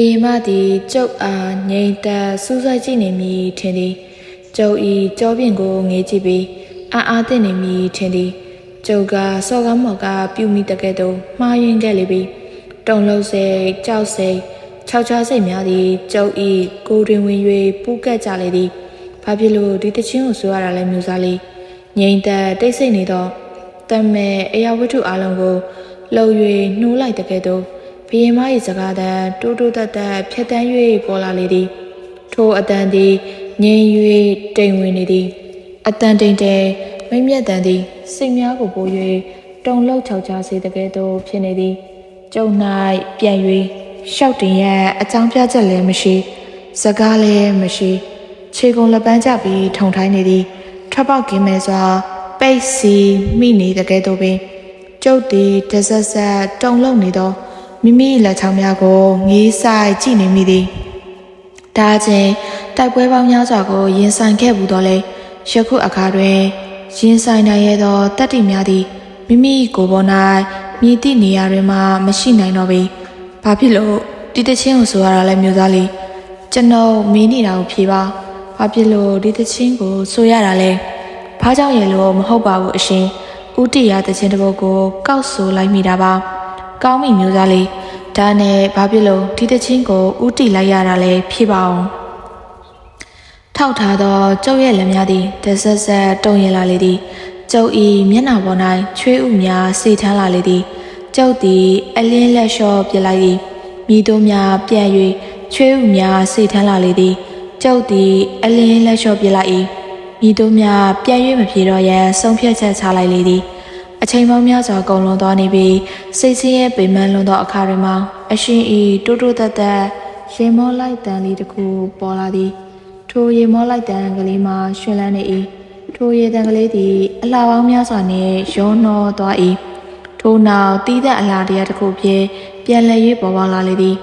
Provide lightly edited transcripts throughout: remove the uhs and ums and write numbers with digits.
ရင်မသည်ကျုပ်အားငြိမ်သက်စူးစိုက်ကြည့်နေမည်ထင်သည်ကျုပ်၏ကြောပြင်ကိုငေးကြည့်ပြီးအားသင့်နေမည်ထင်သည်ကျုပ်ကစော်ကားမော်ကပြုမိတကဲ့သို့မှားယွင်းခဲ့လေပြီတုံလုံးစိတ်ကြောက်စိတ်ခြောက်ခြားစိတ်များသည်ကျုပ်၏ကိုယ်တွင်ဝင်၍ပူးကပ်ကြလေသည်ဘာဖြစ်လို့ဒီတခြင်းကိုဆိုရတာလဲမျိုးစားလေးငြိမ်သက်တိတ်ဆိတ်နေသောတမဲ့အရာဝတ္ထုအလုံးကိုလှုပ်၍နှိုးလိုက်တကဲ့သို့ဘုရင်မ၏စကားသံတိုးတိုးတက်တက်ဖြတ်တန်း၍ပေါ်လာလေသည်ထိုအတန်သည်ငြိမ်၍တိမ်ဝင်နေသည်အတန်တိမ်တိမ်မိမျက်တန်သည်စိတ်များကိုပိုး၍တုံလှုပ်ခြောက်ခြားစေတကဲ့သို့ဖြစ်နေသည်ကျုံ၌ပြန်၍ရှောက်တင်ရန်အကြောင်းပြချက်လည်းမရှိစကားလည်းမရှိခြေကုံလက်ပန်းကျပြီးထုံထိုင်းနေသည်ထွက်ပေါက်ကင်းမဲ့စွာပိတ်စီမိနေတကဲ့သို့ပင်ကျုပ်သည်တဆက်ဆက်တုံလှုပ်နေသောမိမိလက်ချောင်းများကိုငေးဆိုင်ကြည့်နေမိသည်ဒါချင်းတိုက်ပွဲပေါင်းများစွာကိုရင်ဆိုင်ခဲ့ဘူးတော့လေယခုအခါတွင်ရင်ဆိုင်နိုင်ရသောတတ္တိများသည်မိမိကိုယ်ပေါ်၌မြည်သည့်နေရာတွင်မှမရှိနိုင်တော့ပေဘာဖြစ်လို့ဒီတချင်းကိုဆိုရတာလဲမျိုးသားလေးကျွန်တော်မင်းနေတာကိုဖြေပါဘာဖြစ်လို့ဒီတချင်းကိုဆိုရတာလဲဘာကြောင့်ရလို့မဟုတ်ပါဘူးအရှင်ဥတီရတချင်းတစ်ပုဒ်ကိုကောက်ဆိုလိုက်မိတာပါကောင်းပြီမျိုးသားလေးဒါနဲ့ဘာဖြစ်လို့ဒီတချင်းကိုဥတီလိုက်ရတာလဲဖြေပါအောင်ထောက်ထားသောကျုပ်ရဲ့လက်များသည်တဆက်ဆက်တုံရင်လာလေသည်ကျုပ်၏မျက်နှာပေါ်၌ချွေးဥများစေထမ်းလာလေသည်ကျုပ်သည်အလင်းလက်လျှော့ပြလိုက်သည်မိတို့များပြန့်၍ချွေးဥများစေထမ်းလာလေသည်ကျုပ်သည်အလင်းလက်လျှော့ပြလိုက်၏မိတို့များပြန့်၍မပြေတော့ရန်ဆုံးဖြတ်ချက်ချလိုက်လေသည်အချိန်ပေါင်းများစွာကုန်လွန်သွားနေပြီးစိတ်ဆင်းရဲပေမှန်လွန်သောအခါတွင်မှအရှင်ဤတိုးတိုးတက်တက်ရေမောလိုက်တန်လေးတစ်ခုပေါ်လာသည်ထိုရေမောလိုက်တန်ကလေးမှာရှင်လန်းနေ၏ထိုရေတန်ကလေးသည်အလှပေါင်းများစွာနှင့်ရောနှောသွား၏ထိုနောက်တီးတဲ့အလှတရားတစ်ခုဖြင့်ပြန်လည်၍ပေါ်ပေါက်လာလေသည်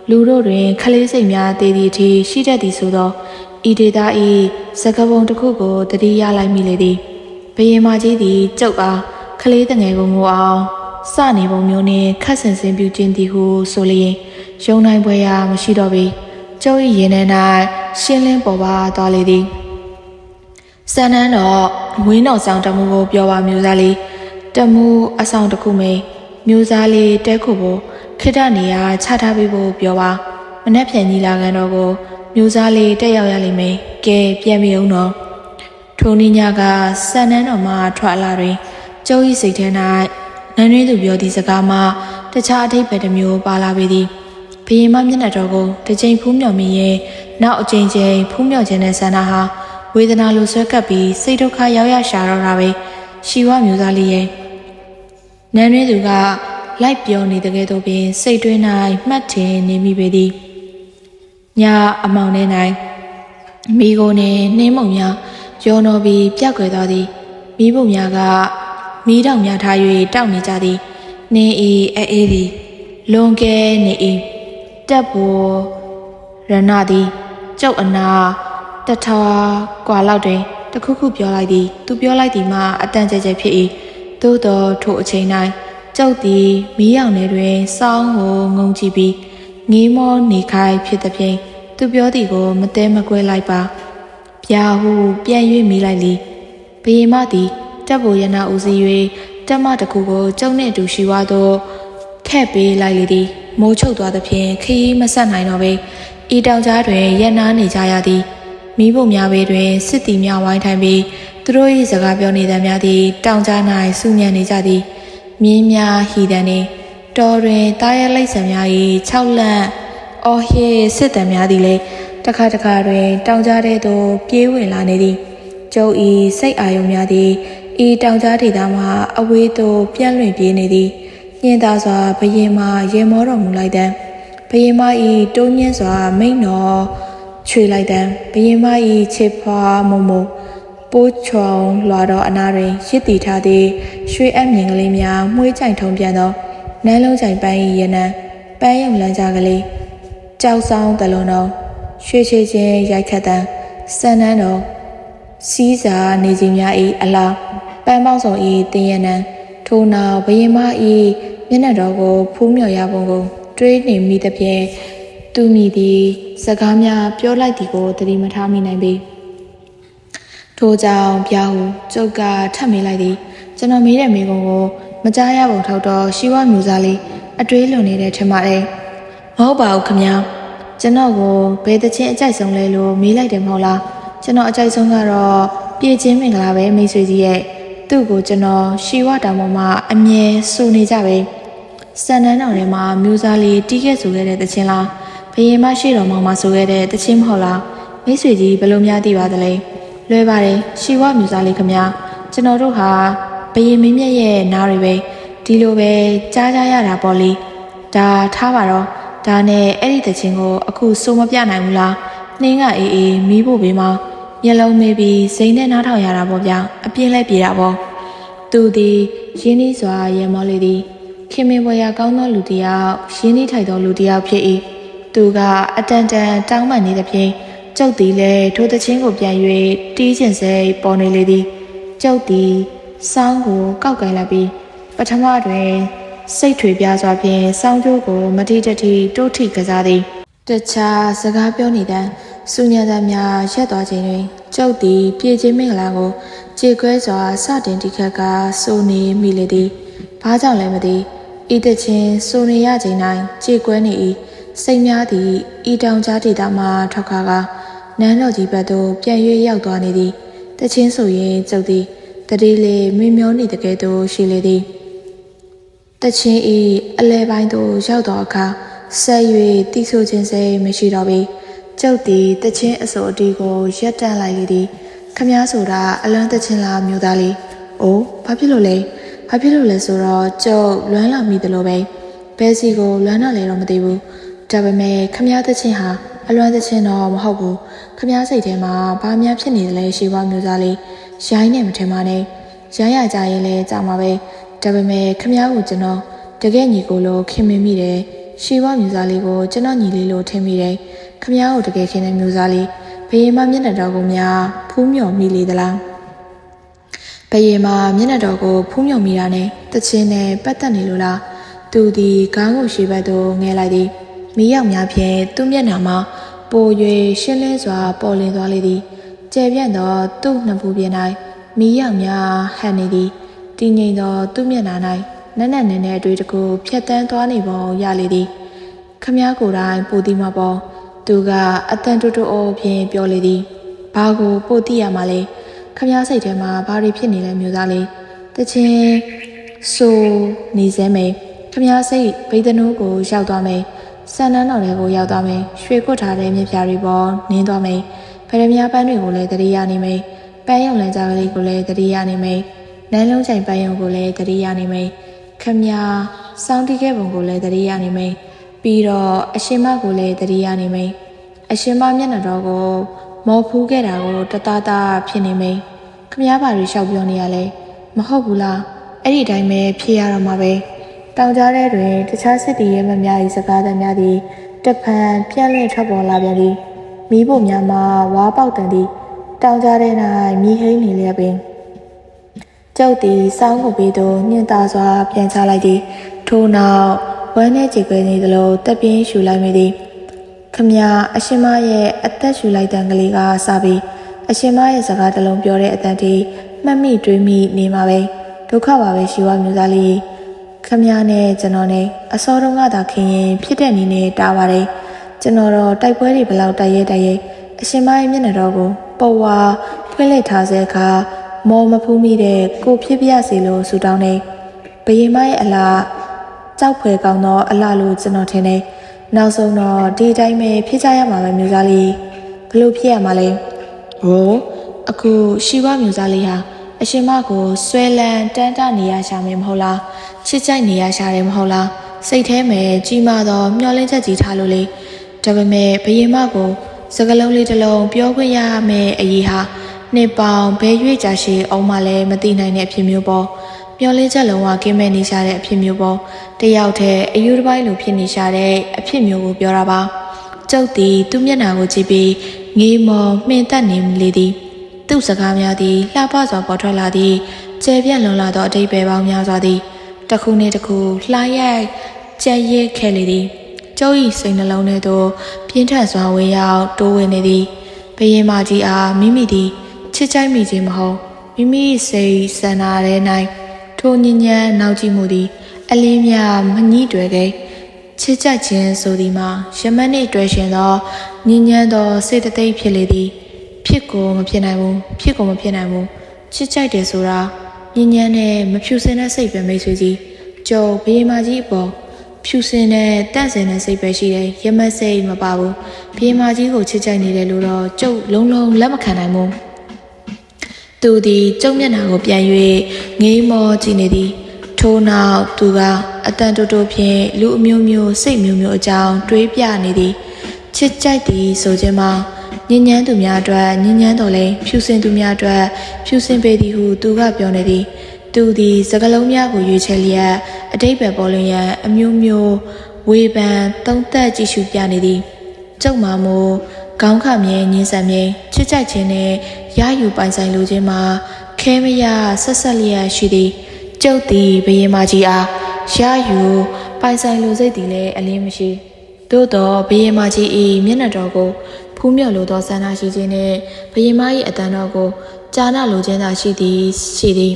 လူတို့တွင်ခလေးစိတ်များတည်သည့်အထိရှိတတ်သည်ဆိုသောဤဒေတာ၏စကားပုံတစ်ခုကိုတတိယလိုက်မိလေသည်ဘုရင်မကြီးသည်ကျုပ်အားခလေးတငယ်ကိုငိုအောင်စနေပုံမျိုးနှင့်ခတ်ဆင်ဆင်ပြုခြင်းသည်ဟုဆိုလျင်ယုံနိုင်ပွဲရာမရှိတော့ပေကျုပ်၏ရင်ထဲ၌ရှင်းလင်းပေါ်ပါသွားလေသည်စံနန်းတော်ဝင်းတော်ဆောင်တမှုကိုပြောပါမျိုးသားလေးတမှုအဆောင်တစ်ခုမိမျိုးသားလေးတဲခုကိုခိတ္တနေရာချထားပေးဖို့ပြောပါမနှက်ဖြန်ကြီးလာကန်တော်ကိုမျိုးသားလေးတက်ရောက်ရလိမ့်မယ်ကဲပြန်ပြေအောင်တော့ထိုနည်းညကစံနန်းတော်မှထွက်လာတွင်ကျုပ်၏စိတ်ထဲ၌နန်းရင်းသူပြောသည့်စကားမှတခြားအထိပ္ပယ်တစ်မျိုးပါလာပေသည်ဘုရင်မမျက်နှာတော်ကိုတစ်ချိန်ဖူးမြော်မိရင်နောက်အချိန်ချင်းဖူးမြော်ခြင်းနဲ့ဆန္ဒဟာဝေဒနာလိုဆွဲကပ်ပြီးစိတ်ဒုက္ခရောက်ရရှာတော့တာပဲရှီဝမျိုးသားလေးရဲ့နန်းရင်းသူကလိုက်ပြောနေတဲ့ကဲ့သို့ပင်စိတ်တွင်း၌မှတ်ထင်နေမိပေသည်ညအမောင်ထဲ၌မိကိုနှင့်နှင်းမုံများရောနှောပြီးပြက်ကွယ်သွားသည်မိဘုံများကမီးတောင်များထား၍တောက်နေကြသည်နင်းဤအေးသည်လွန်ကဲနေ၏တက်ဘောရဏသည်ကျုပ်အနာတထာကွာလောက်တွင်တခုခုပြောလိုက်သည်သူပြောလိုက်သည်မှာအတန်ကျကျဖြစ်၏သို့သောထိုအချိန်၌ကျုပ်သည်မီးရောင်ထဲတွင်စောင်းကိုငုံကြည့်ပြီးငေးမောနေခိုင်းဖြစ်သည်ဖြင့်သူပြောသည်ကိုမတဲမကွဲလိုက်ပါပြာဟုပြန်၍မိလိုက်လေဘုရင်မသည်တက်ဖို့ရနာဦးစီး၍တက်မတစ်ခုကိုကျုံနှင့်အတူရှိဝါသောခဲ့ပေးလိုက်လေသည်မိုးချုပ်သွားသဖြင့်ခရီးမဆက်နိုင်တော့ပေဤတောင်ကြားတွင်ရက်နားနေကြရသည်မိဖို့များပေတွင်စစ်တီများဝိုင်းထိုင်ပြီးသူတို့၏စကားပြောနေသမျှသည်တောင်ကြား၌စုညံနေကြသည်မြင်းများဟီတန်နေတော်တွင်တားရလိမ့်ဆံများ၏6လန့်အော်ဟေစစ်တံများသည်လည်းတခါတခါတွင်တောင်ကြားထဲသို့ပြေးဝင်လာနေသည်ကျုပ်၏စိတ်အာရုံများသည်ဤတောင်ကြားဒေသမှအဝေးသို့ပြန့်လွင့်ပြေးနေသည်ညင်သာစွာဘရင်မှရေမောတော်မူလိုက်တဲ့ဘရင်မ၏တိုးညင်းစွာမိန်တော်ချွေလိုက်တဲ့ဘရင်မ၏ခြေဖွာမုံမုံပိုးချောင်လွာတော်အနာတွင်ရစ်တီထားသည့်ရွှေအမြင်ကလေးများမှုေးကြိုင်ထုံပြန်သောနန်းလုံးကြိုင်ပန်း၏ရနံပန်းရုံလမ်းကြားကလေးကြောက်ဆောင်တလုံးတော်ရွှေချေချင်းရိုက်ခတ်တဲ့စံနန်းတော်စီးစာနေခြင်းများ၏အလားပန်းပေါင်းစုံ၏တင်ရနံထို့နောက်ဘုရင်မ၏မျက်နှာတော်ကိုဖူးမြော်ရပုံကိုတွေးနေမိသဖြင့် သူမိသည်စကားများပြောလိုက်သည်ကိုသတိမထားမိနိုင်ပေထို့ကြောင့်ဗျာဟုကျုပ်ကထပ်မေးလိုက်သည်ကျွန်တော်မေးတဲ့မိကုံကိုမကြားရပုံထောက်တော့ရှိဝမျိုးစားလေးအတွေးလွန်နေတဲ့ထင်ပါတယ်မဟုတ်ပါဘူးခင်ဗျာကျွန်တော်ကိုဘယ်တချင်းအကြိုက်ဆုံးလဲလို့မေးလိုက်တယ်မဟုတ်လားကျွန်တော်အကြိုက်ဆုံးကတော့ပြေချင်းမင်္ဂလာပဲမိတ်ဆွေကြီးရဲ့သူ့ကိုကျွန်တော်ရှိဝတောင်ပေါ်မှာအမြဲစိုးနေကြပဲစံတန်းတော်ထဲမှာမျိုးစားလေးတီးခဲ့ဆိုခဲ့တဲ့တချင်းလားဘယင်မရှိတော်မောင်မှာဆိုခဲ့တဲ့တချင်းမဟုတ်လားမိတ်ဆွေကြီးဘယ်လိုများသိပါသလဲလွယ်ပါတယ်ရှိဝမျိုးစားလေးခင်ဗျာကျွန်တော်တို့ဟာဘယင်မင်းမြတ်ရဲ့နားတွေပဲဒီလိုပဲကြားကြရတာပေါ့လေဒါထားပါတော့ဒါနဲ့အဲ့ဒီတချင်းကိုအခုစိုးမပြနိုင်ဘူးလားနှင်းကအေးအေးမီးဖို့ပေးမှာမျက်လုံးမေးပြီးစိမ့်နဲ့နားထောင်ရတာပေါ့ဗျာအပြင်းလဲပြေတာပေါ့သူသည်ရင်းနှီးစွာရေမောလေးသည်ခင်မင်ပွဲရကောင်းသောလူတစ်ယောက်ရင်းနှီးထိုက်သောလူတစ်ယောက်ဖြစ်၏သူကအတန်တန်တောင်းပန်နေသဖြင့်ကျုပ်သည်လည်းထိုတချင်းကိုပြန်၍တီးကျင်စိတ်ပေါ်နေလေသည်ကျုပ်သည်စောင်းကိုကောက်ကင်လိုက်ပြီးပထမတွင်စိတ်ထွေပြားစွာဖြင့်စောင်းကျိုးကိုမတိတတိတိုးထိကစားသည်တခြားစကားပြောနေတဲ့စူညံသားများရက်သွားခြင်းတွင်ကျုပ်သည်ပြေချင်းမင်္ဂလာကိုကြေခွဲစွာစတင်တိခတ်ကစိုးနေမိလေသည်ဘာကြောင့်လဲမသိဤတချင်းစိုးနေရခြင်း၌ကြေကွဲနေ၏စိတ်များသည်ဤတောင်ကြားဒေသမှထောက်ခါကနန်းတော်ကြီးဘက်သို့ပြန်၍ရောက်သွားနေသည်တချင်းဆိုရင်ကျုပ်သည်တတိလေးမင်းမျောနေတကယ်သို့ရှိလေသည်တချင်းဤအလဲပိုင်းသို့ရောက်သောအခါဆက်၍တိဆိုခြင်းစိတ်မရှိတော့ပေကျုပ်သည်တချင်းအစိုးအတီးကိုရက်တန့်လိုက်လေသည်ခမားဆိုတာအလွမ်းတချင်းလားမျိုးသားလေးအိုးဘာဖြစ်လို့လဲဆိုတော့ကျုပ်လွမ်းလာမိသလိုပဲဘဲစီကိုလွမ်းလာလေတော့မသိဘူးဒါပေမဲ့ခမားတချင်းဟာအလွမ်းတချင်းတော့မဟုတ်ဘူးခမားစိတ်ထဲမှာဘာများဖြစ်နေသလဲရှိဝမျိုးသားလေးရိုင်းနေမထင်ပါနဲ့ရိုင်းရကြရင်လည်းကြာမှာပဲဒါပေမဲ့ခမားကိုကျွန်တော်တကယ်ညီကိုလို့ခင်မင်မိတယ်ရှိဝမျိုးသားလေးကိုကျွန်တော်ညီလေးလို့ထင်မိတယ်ခမားကိုတကယ်ခင်တဲ့မျိုးသားလေးဘယင်မမျက်နှာတော်ကိုများဖူးမြော်မိလေသလားဘယင်မမျက်နှာတော်ကိုဖူးမြော်မိတာနဲ့တချင်းနဲ့ပတ်သက်နေလို့လားသူသည်ခေါင်းကိုရှေ့ဘက်သို့ငဲလိုက်သည်မီးရောင်များဖြင့်သူ့မျက်နှာမှာပို၍ရှင်းလင်းစွာပေါ်လင်းသွားလေသည်ကျယ်ပြန့်သောသူ့နှစ်ဖူးပြင်၌မီးရောင်များဟန်နေသည်တည်ငြိမ်သောသူ့မျက်နှာ၌နက်နက်နဲနဲအတွေ့တကူဖြတ်တန်းသွားနေပုံရလေသည်ခမားကိုယ်တိုင်ပိုသည်မှာပေါ့သူကအတန်တူတူအိုးဖြင့်ပြောလေသည်ဘာကိုပို့သိရမှာလဲခမားစိတ်ထဲမှာဘာတွေဖြစ်နေလဲမျိုးသားလေးတချင်းဆိုနေစဲမယ်ခမားစိတ်ဗိဒနိုးကိုရောက်သွားမယ်စံနန်းတော်တွေကိုရောက်သွားမယ်ရွှေကုတ်ထားတဲ့မြပြားတွေပေါ်နင်းသွားမယ်ဗရမ ्या ပန်းတွေကိုလည်းတတိယနေမယ်ပန်းရုံလန်ကြကလေးကိုလည်းတတိယနေမယ်နန်းလုံးချိန်ပန်းရုံကိုလည်းတတိယနေမယ်ခမားစောင်းတီးခဲ့ပုံကိုလည်းတတိယနေမယ်ပြီးတော့အရှင်မကိုလည်းတတိယနေမယ်အရှင်မမျက်နှာတော်ကိုမော်ဖူးခဲ့တာကိုတသားသားဖြစ်နေမယ်ခမားဘာတွေလျှောက်ပြောနေရလဲမဟုတ်ဘူးလားအဲ့ဒီတိုင်းပဲဖြေရတော့မှာပဲတောင်ကြားထဲတွင်တခြားစစ်တီရဲမများ၏စကားသံများသည်တဖန်ပြန့်လွင့်ထွက်ပေါ်လာပြန်သည်မီးဖို့များမှာဝါပေါက်တန်သည်တောင်ကြားထဲ၌မီးဟိန်းနေလျက်ပင်ကျုပ်သည်စောင်းကိုပေးသို့ညှင်သာစွာပြန်ချလိုက်သည်ထို့နောက်ဝမ်းနဲ့ကြေကွဲနေသလိုတက်ပြင်းရှူလိုက်မိသည်ခမရအရှင်မရဲ့အသက်ရှူလိုက်တဲ့ကလေးကစပြီးအရှင်မရဲ့စကားတစ်လုံးပြောတဲ့အတန်ထိမှတ်မိတွေးမိနေမှာပဲဒုက္ခပါပဲရှိဝမျိုးသားလေးခမရနဲ့ကျွန်တော်နဲ့အစောတုန်းကသာခင်ရင်ဖြစ်တဲ့နည်းနဲ့တားပါတယ်ကျွန်တော်တော့တိုက်ပွဲတွေဘလောက်တိုက်ရဲအရှင်မရဲ့မျက်နှာတော်ကိုပေါ်ဝါဖွင့်လှစ်ထားစေခါမော်မဖူးမိတဲ့ကိုဖြစ်ပြစီလို့ဆူတောင်းနေဘယင်မရဲ့အလားကြောက်ဖွယ်ကောင်းသောအလားလို့ကျွန်တော်ထင်တယ်နောက်ဆုံးတော့ဒီတိုင်းပဲဖြစ်ကြရမှာပဲမျိုးသားလေးဘလို့ဖြစ်ရမှာလဲဟိုအခုရှိဝမျိုးသားလေးဟာအရှင်မကိုဆွဲလန်းတန်းတနေရရှာမယ်မဟုတ်လားချစ်ကြိုက်နေရရှာတယ်မဟုတ်လားစိတ်ထဲမှာကြီးမားသောမျှော်လင့်ချက်ကြီးထားလို့လေဒါပေမဲ့ဘယင်မကိုစကလုံးလေးတစ်လုံးပြောခွင့်ရမယ်အရေးဟာနှစ်ပေါင်းဘဲရွေ့ကြရှိအောင်မလဲမသိနိုင်တဲ့အဖြစ်မျိုးပေါ့မျောလင်းချက်လုံးဝကင်းမဲ့နေရှာတဲ့အဖြစ်မျိုးပေါ့တယောက်တည်းအယူတစ်ပိုင်းလိုဖြစ်နေရှာတဲ့အဖြစ်မျိုးကိုပြောတာပါကျုပ်သည်သူ့မျက်နှာကိုကြည့်ပြီးငေးမော်မှင်သက်နေလေသည်သူ့စကားများသည်လှပစွာပေါ်ထွက်လာသည်ကျယ်ပြန့်လွန်လာသောအတိတ်ပဲပေါင်းများစွာသည်တစ်ခုနှင့်တစ်ခုလှရိုက်ကြက်ရစ်ခဲ့လေသည် ကျောဤစိတ်နှလုံးထဲသို့ပြင်းထန်စွာဝင်ရောက်တိုးဝင်နေသည်ဘယင်မကြီးအားမိမိသည်ချစ်ကြိုက်မိခြင်းမဟုတ်မိမိစိတ်ဆန္ဒထဲ၌ထိုညဉ့်ညမ်းနောက်ကြည့်မှုသည်အလင်းများမညှိတွယ်ခဲ့ချစ်ကြိုက်ခြင်းဆိုသည်မှာယမန်နှင့်တွေ့ရှင်သောညဉ့်ညမ်းသောစေတသိက်ဖြစ်လေသည်ဖြစ်ကိုမဖြစ်နိုင်ဘူးဖြစ်ကိုမဖြစ်နိုင်ဘူးချစ်ကြိုက်တယ်ဆိုတာညဉ့်ညမ်းနဲ့မဖြူစင်တဲ့စိတ်ပဲမိတ်ဆွေကြီးကျုပ်ဘယင်မကြီးအပေါ်ဖြူစင်တဲ့တန့်စင်တဲ့စိတ်ပဲရှိတယ်ရမတ်စိတ်မပါဘူးဘယင်မကြီးကိုချစ်ကြိုက်နေတယ်လို့တော့ကျုပ်လုံးလုံးလက်မခံနိုင်ဘူးသူသည်ကျုပ်မျက်နှာကိုပြန်၍ငေးမောကြည့်နေသည်ထို့နောက်သူကအတန်တိုးတိုးဖြင့်လူအမျိုးမျိုးစိတ်မျိုးမျိုးအကြောင်းတွေးပြနေသည်ချစ်ကြိုက်သည်ဆိုခြင်းမှာညဉ့်ညမ်းသူများအတွက်ညဉ့်ညမ်းတော်လဲဖြူစင်သူများအတွက်ဖြူစင်ပေသည်ဟုသူကပြောနေသည်သူသည်စကားလုံးများကိုရွေးချယ်လျက်အတိတ်ပဲပေါ်လွင်ရန်အမျိုးမျိုးဝေဖန်သုံးသပ်ကြည့်ရှုပြနေသည်ကျုပ်မှာမို့ခေါင်းခမြဲညင်းဆန်မြဲချစ်ကြိုက်ခြင်းနဲ့ရယူပိုင်ဆိုင်လိုခြင်းမှာခဲမရဆက်ဆက်လျက်ရှိသည်ကျုပ်သည်ဘယင်မကြီးအားရယူပိုင်ဆိုင်လိုစိတ်သည်လည်းအလင်းမရှိသို့သောဘယင်မကြီး၏မျက်နှာတော်ကိုဖူးမြော်လိုသောဆန္ဒရှိခြင်းနှင့်ဘယင်မ၏အတန်တော်ကိုကြားနာလိုခြင်းသာရှိသည်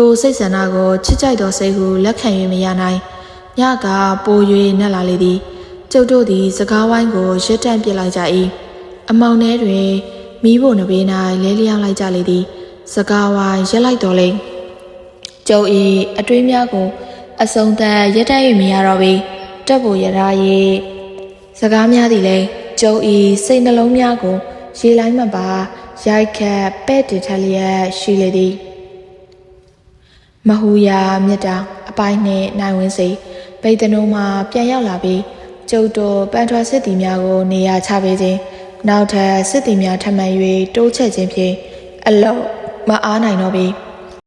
ထိုစိတ်ဆန္ဒကိုချစ်ကြိုက်သောစိတ်ဟုလက်ခံ၍မရနိုင်ညကပို၍နှက်လာလေသည်ကျုပ်တို့သည်စကားဝိုင်းကိုရစ်တန့်ပစ်လိုက်ကြ၏အမောင်ထဲတွင်မီးဖို့နှပေး၌လဲလျောင်းလိုက်ကြလေသည်စကားဝိုင်းရက်လိုက်တော်လေကျုပ်၏အတွေးများကိုအဆုံးသတ်ရက်တန့်၍မရတော့ပေတက်ဖို့ရထား၏စကားများသည်လည်းကျုပ်၏စိတ်နှလုံးများကိုရေလိုက်မှပါရိုက်ခတ်ပဲ့တင်ထက်လျက်ရှိလေသည်မဟူရာမြတ်တာအပိုင်းနှင့်နိုင်ဝင်းစိဗိတ်တနုံးမှပြန်ရောက်လာပြီးကျုပ်တို့ပန်ထွာစစ်သည်များကိုနေရာချပေးခြင်းနောက်ထပ်စစ်သည်များထပ်မံ၍တိုးချဲ့ခြင်းဖြင့်အလုံးမအားနိုင်တော့ပေ